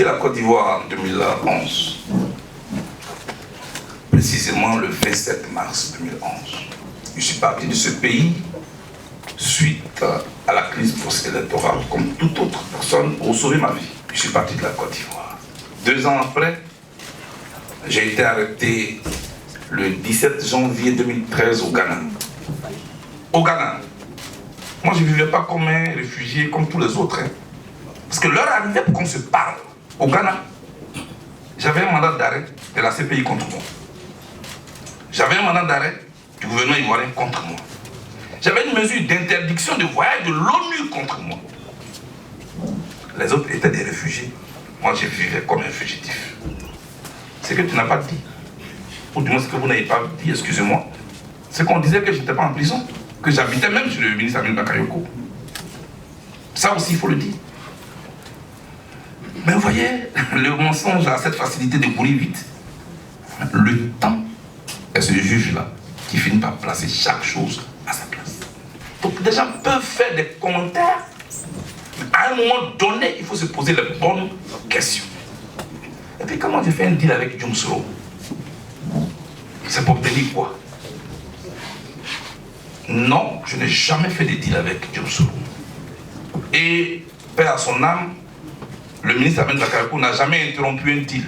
quitté la Côte d'Ivoire en 2011, précisément le 27 mars 2011. Je suis parti de ce pays suite à la crise post-électorale, comme toute autre personne, pour sauver ma vie. Je suis parti de la Côte d'Ivoire. 2 ans après, j'ai été arrêté le 17 janvier 2013 au Ghana. Au Ghana. Moi, je ne vivais pas comme un réfugié, comme tous les autres. Parce que l'heure arrivait pour qu'on se parle. Au Ghana, j'avais un mandat d'arrêt de la CPI contre moi. J'avais un mandat d'arrêt du gouvernement ivoirien contre moi. J'avais une mesure d'interdiction de voyage de l'ONU contre moi. Les autres étaient des réfugiés. Moi, je vivais comme un fugitif. C'est que tu n'as pas dit, ou du moins ce que vous n'avez pas dit, excusez-moi, c'est qu'on disait que je n'étais pas en prison, que j'habitais même chez le ministre Amin Bakayoko. Ça aussi, il faut le dire. Mais vous voyez, le mensonge a cette facilité de courir vite. Le temps est ce juge-là qui finit par placer chaque chose à sa place. Donc des gens peuvent faire des commentaires, mais à un moment donné, il faut se poser les bonnes questions. Et puis comment j'ai fait un deal avec Dioum Soro? C'est pour obtenir quoi? Non, je n'ai jamais fait de deal avec Dioum Soro. Et, paix à son âme, le ministre Amin Bakayoko n'a jamais interrompu un deal.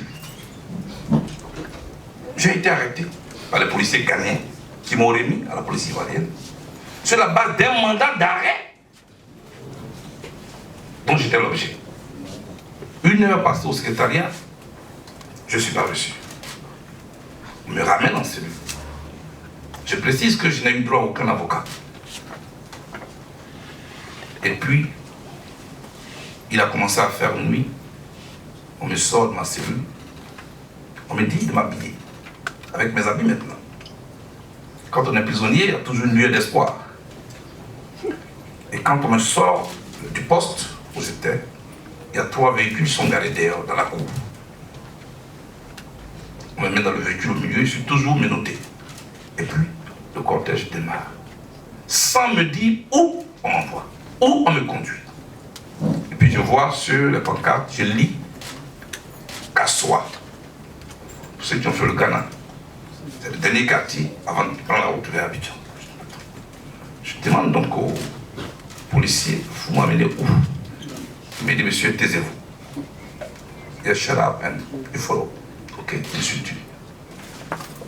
J'ai été arrêté par les policiers ghanéens qui m'ont remis à la police ivoirienne sur la base d'un mandat d'arrêt dont j'étais l'objet. 1 heure passée au secrétariat, je ne suis pas reçu. On me ramène en cellule. Je précise que je n'ai eu droit à aucun avocat. Et puis, il a commencé à faire nuit. On me sort de ma cellule. On me dit de m'habiller. Avec mes habits maintenant. Quand on est prisonnier, il y a toujours une lueur d'espoir. Et quand on me sort du poste où j'étais, il y a 3 véhicules qui sont garés dehors, dans la cour. On me met dans le véhicule au milieu, je suis toujours menotté. Et puis, le cortège démarre. Sans me dire où on m'envoie, où on me conduit. Et puis je vois sur les pancartes, je lis Kassoua. Pour ceux qui ont fait le Ghana, c'est le dernier quartier avant de prendre la route vers Abidjan. Je demande donc au policier, vous m'amenez où? Il me dit, monsieur, taisez-vous. Yes, shut up and you follow. Ok, je suis tué.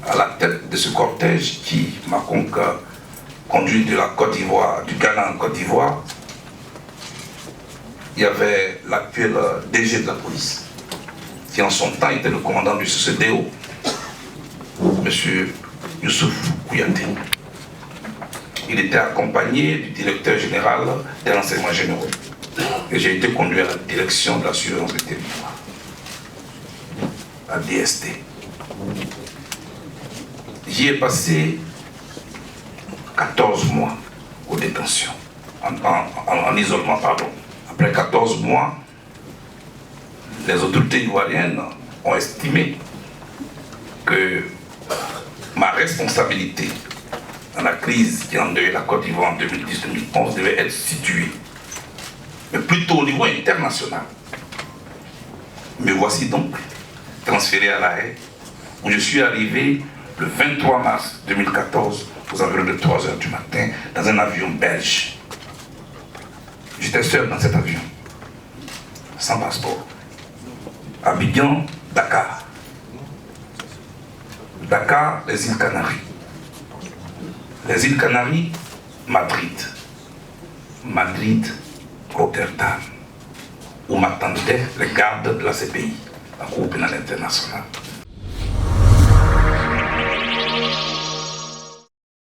À la tête de ce cortège qui m'a conduit de la Côte d'Ivoire, du Ghana en Côte d'Ivoire, il y avait l'actuel DG de la police, qui en son temps était le commandant du CCDO, M. Youssouf Kouyaté. Il était accompagné du directeur général des renseignements généraux. Et j'ai été conduit à la direction de la surveillance du territoire, à DST. J'y ai passé 14 mois aux détentions, en isolement, pardon. Après 14 mois, les autorités ivoiriennes ont estimé que ma responsabilité dans la crise qui a endeuillé la Côte d'Ivoire en 2010-2011 devait être située, mais plutôt au niveau international. Me voici donc transféré à La Haye, où je suis arrivé le 23 mars 2014, aux environs de 3 h du matin, dans un avion belge. J'étais seul dans cet avion, sans passeport. Abidjan, Dakar. Dakar, les îles Canaries. Les îles Canaries, Madrid. Madrid, Rotterdam, où m'attendaient les gardes de la CPI, la Cour pénale internationale.